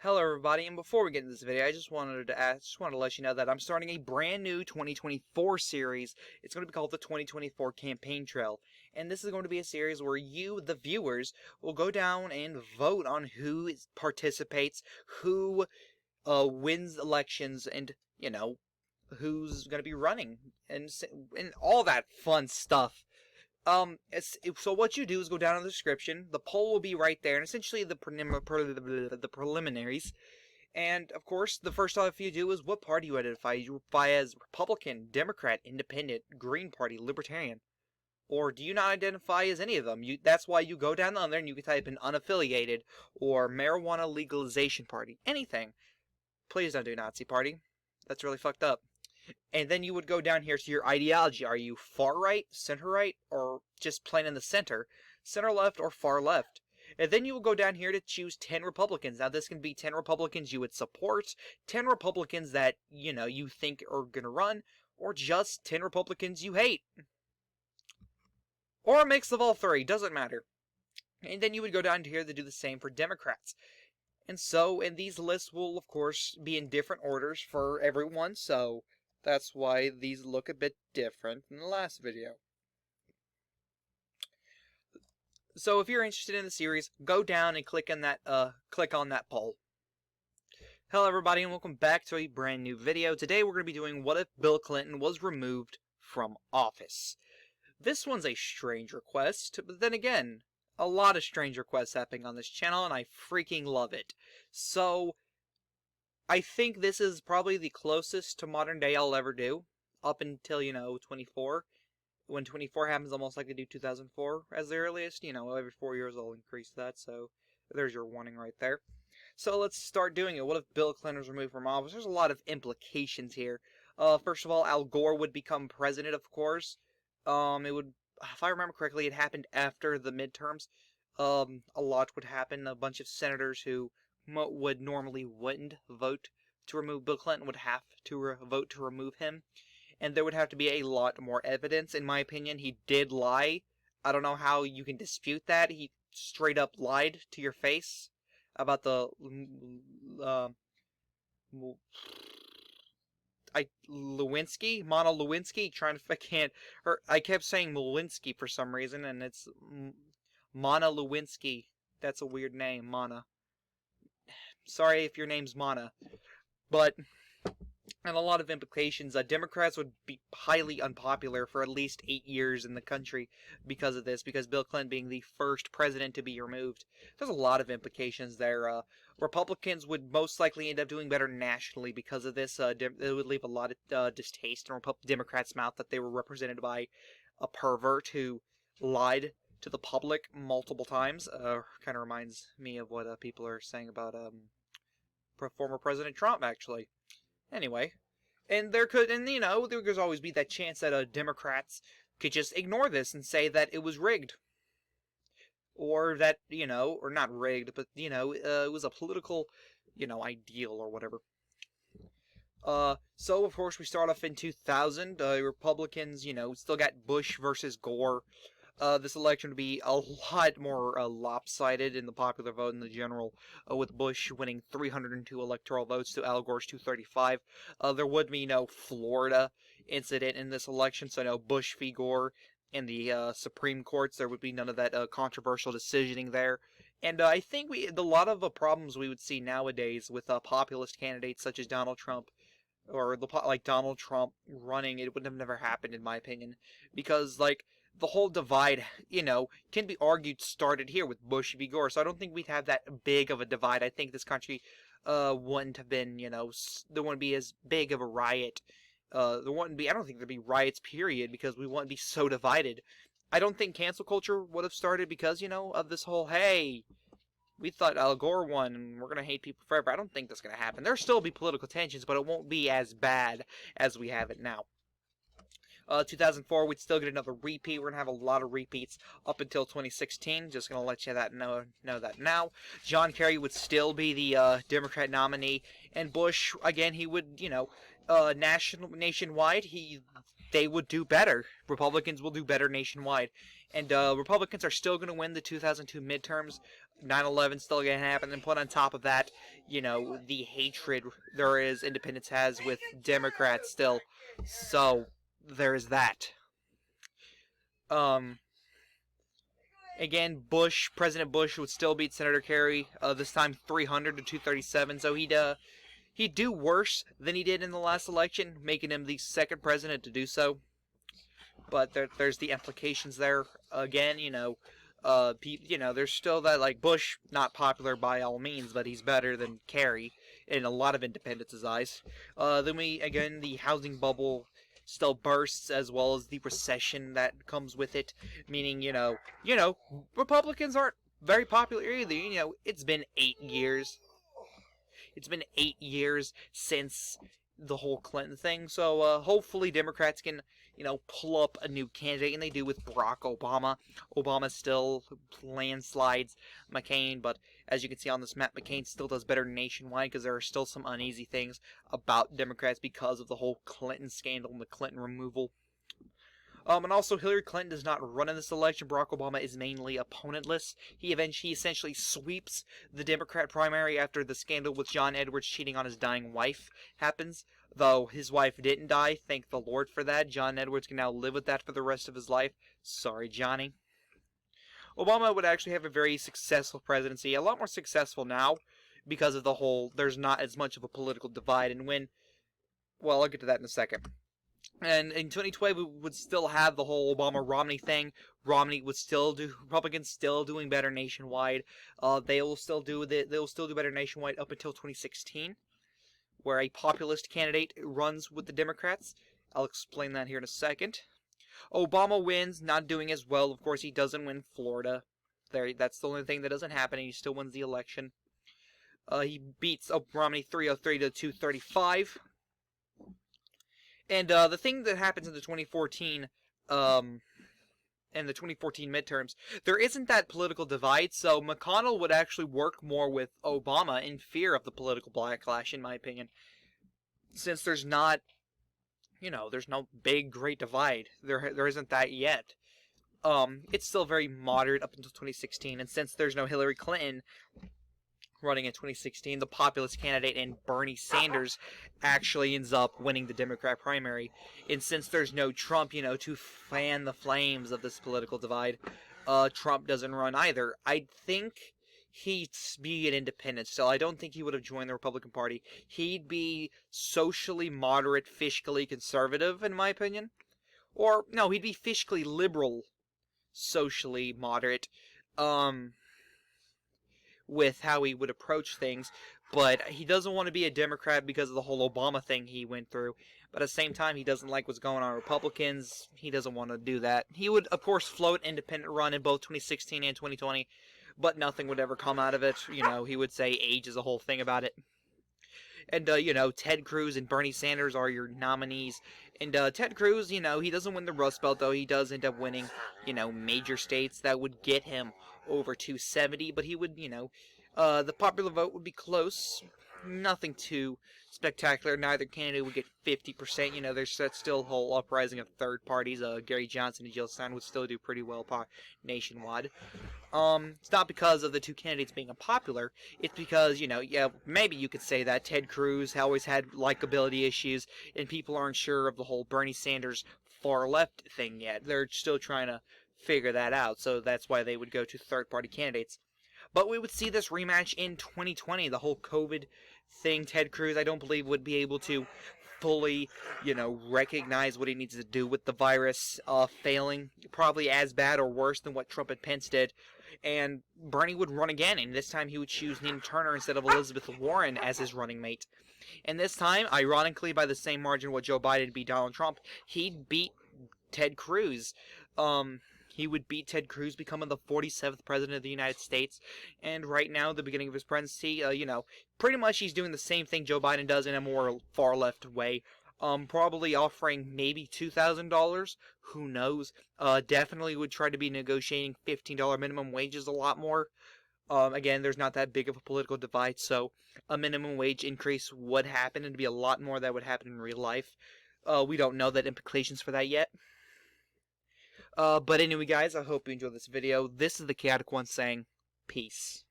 Hello everybody, and before we get into this video, I just wanted to let you know that I'm starting a brand new 2024 series. It's going to be called the 2024 Campaign Trail, and this is going to be a series where you, the viewers, will go down and vote on who participates, who wins elections, and who's going to be running, and all that fun stuff. So what you do is go down in the description. The poll will be right there, and essentially the preliminaries. And of course, the first stuff you do is what party you identify. You identify as Republican, Democrat, Independent, Green Party, Libertarian, or do you not identify as any of them? That's why you go down there and you can type in unaffiliated or marijuana legalization party, anything. Please don't do Nazi party. That's really fucked up. And then you would go down here to your ideology. Are you far right, center right, or just plain in the center left, or far left? And then you will go down here to choose 10 Republicans. Now this can be 10 Republicans you would support, 10 Republicans that, you think are going to run, or just 10 Republicans you hate. Or a mix of all three, doesn't matter. And then you would go down here to do the same for Democrats. And these lists will, of course, be in different orders for everyone, so that's why these look a bit different than the last video. So if you're interested in the series, go down and click on that poll. Hello everybody and welcome back to a brand new video. Today we're going to be doing what if Bill Clinton was removed from office. This one's a strange request, but then again, a lot of strange requests happening on this channel and I freaking love it. So I think this is probably the closest to modern day I'll ever do, up until, 24. When 24 happens, I'll most likely do 2004 as the earliest. Every 4 years I'll increase that, so there's your warning right there. So let's start doing it. What if Bill Clinton was removed from office? There's a lot of implications here. First of all, Al Gore would become president, of course. It would, if I remember correctly, it happened after the midterms. A lot would happen. A bunch of senators who wouldn't vote to remove Bill Clinton would have to vote to remove him, and there would have to be a lot more evidence. In my opinion, he did lie. I don't know how you can dispute that. He straight up lied to your face about the Lewinsky, Monica Lewinsky. I kept saying Lewinsky for some reason, and it's Monica Lewinsky. That's a weird name, Mana. Sorry if your name's Mana. But, and a lot of implications, Democrats would be highly unpopular for at least 8 years in the country because of this, because Bill Clinton being the first president to be removed. There's a lot of implications there. Republicans would most likely end up doing better nationally because of this. It would leave a lot of distaste in Democrats' mouth that they were represented by a pervert who lied to the public multiple times. Kind of reminds me of what people are saying about former President Trump, actually. Anyway, and there could always be that chance that Democrats could just ignore this and say that it was rigged, or that or not rigged, but it was a political ideal or whatever. So of course we start off in 2000. Republicans, still got Bush versus Gore. This election would be a lot more lopsided in the popular vote in the general, with Bush winning 302 electoral votes to Al Gore's 235. There would be no Florida incident in this election, so no Bush v. Gore in the Supreme Courts. There would be none of that controversial decisioning there. And I think a lot of the problems we would see nowadays with populist candidates such as Donald Trump, or like Donald Trump running, it would have never happened in my opinion, because the whole divide, can be argued started here with Bush v. Gore, so I don't think we'd have that big of a divide. I think this country wouldn't have been, there wouldn't be as big of a riot. I don't think there'd be riots, period, because we wouldn't be so divided. I don't think cancel culture would have started because, of this whole, hey, we thought Al Gore won and we're going to hate people forever. I don't think that's going to happen. There'll still be political tensions, but it won't be as bad as we have it now. 2004, we'd still get another repeat. We're going to have a lot of repeats up until 2016. Just going to let you know that now. John Kerry would still be the Democrat nominee. And Bush, again, he would, nationwide, they would do better. Republicans will do better nationwide. And Republicans are still going to win the 2002 midterms. 9/11 still going to happen. And put on top of that, the hatred independence has with Democrats still. So, there's that. Um, Again, President Bush would still beat Senator Kerry. This time 300 to 237. So he'd do worse than he did in the last election, making him the second president to do so. But there's the implications there. Again, there's still that, like, Bush, not popular by all means, but he's better than Kerry in a lot of independents' eyes. Then the housing bubble still bursts, as well as the recession that comes with it, meaning, Republicans aren't very popular either. It's been 8 years. It's been 8 years since the whole Clinton thing, so hopefully Democrats can, pull up a new candidate, and they do with Barack Obama. Obama still landslides McCain, but as you can see on this map, McCain still does better nationwide because there are still some uneasy things about Democrats because of the whole Clinton scandal and the Clinton removal. And also, Hillary Clinton does not run in this election. Barack Obama is mainly opponentless. He essentially sweeps the Democrat primary after the scandal with John Edwards cheating on his dying wife happens. Though his wife didn't die, thank the Lord for that. John Edwards can now live with that for the rest of his life. Sorry, Johnny. Obama would actually have a very successful presidency. A lot more successful now because of there's not as much of a political divide. And I'll get to that in a second. And in 2012, we would still have the whole Obama-Romney thing. Republicans still doing better nationwide. They'll still do better nationwide up until 2016, where a populist candidate runs with the Democrats. I'll explain that here in a second. Obama wins, not doing as well. Of course, he doesn't win Florida. That's the only thing that doesn't happen, and he still wins the election. He beats Romney 303 to 235. And the thing that happens in the 2014 midterms, there isn't that political divide, so McConnell would actually work more with Obama in fear of the political backlash, in my opinion. Since there's no big, great divide. There isn't that yet. It's still very moderate up until 2016, and since there's no Hillary Clinton running in 2016, the populist candidate and Bernie Sanders actually ends up winning the Democrat primary. And since there's no Trump, to fan the flames of this political divide, Trump doesn't run either. I think he'd be an independent still. I don't think he would have joined the Republican Party. He'd be socially moderate, fiscally conservative, in my opinion. Or, no, he'd be fiscally liberal, socially moderate. With how he would approach things, but he doesn't want to be a Democrat because of the whole Obama thing he went through. But at the same time, he doesn't like what's going on with Republicans. He doesn't want to do that. He would, of course, float independent run in both 2016 and 2020, but nothing would ever come out of it. He would say age is a whole thing about it. And, Ted Cruz and Bernie Sanders are your nominees. And Ted Cruz, he doesn't win the Rust Belt, though. He does end up winning, major states that would get him over 270. But he would, the popular vote would be close. Nothing too spectacular. Neither candidate would get 50%. There's still a whole uprising of third parties. Gary Johnson and Jill Stein would still do pretty well nationwide. It's not because of the two candidates being unpopular. It's because, maybe you could say that Ted Cruz always had likability issues, and people aren't sure of the whole Bernie Sanders far left thing yet. They're still trying to figure that out, so that's why they would go to third-party candidates. But we would see this rematch in 2020, the whole COVID thing. Ted Cruz, I don't believe, would be able to fully, recognize what he needs to do with the virus, failing probably as bad or worse than what Trump and Pence did. And Bernie would run again, and this time he would choose Nina Turner instead of Elizabeth Warren as his running mate. And this time, ironically, by the same margin what Joe Biden beat Donald Trump, he'd beat Ted Cruz. He would beat Ted Cruz, becoming the 47th president of the United States. And right now, the beginning of his presidency, pretty much he's doing the same thing Joe Biden does in a more far-left way. Probably offering maybe $2,000. Who knows? Definitely would try to be negotiating $15 minimum wages a lot more. Again, there's not that big of a political divide, so a minimum wage increase would happen, and it'd be a lot more that would happen in real life. We don't know the implications for that yet. But anyway, guys, I hope you enjoyed this video. This is the Chaotic One saying, peace.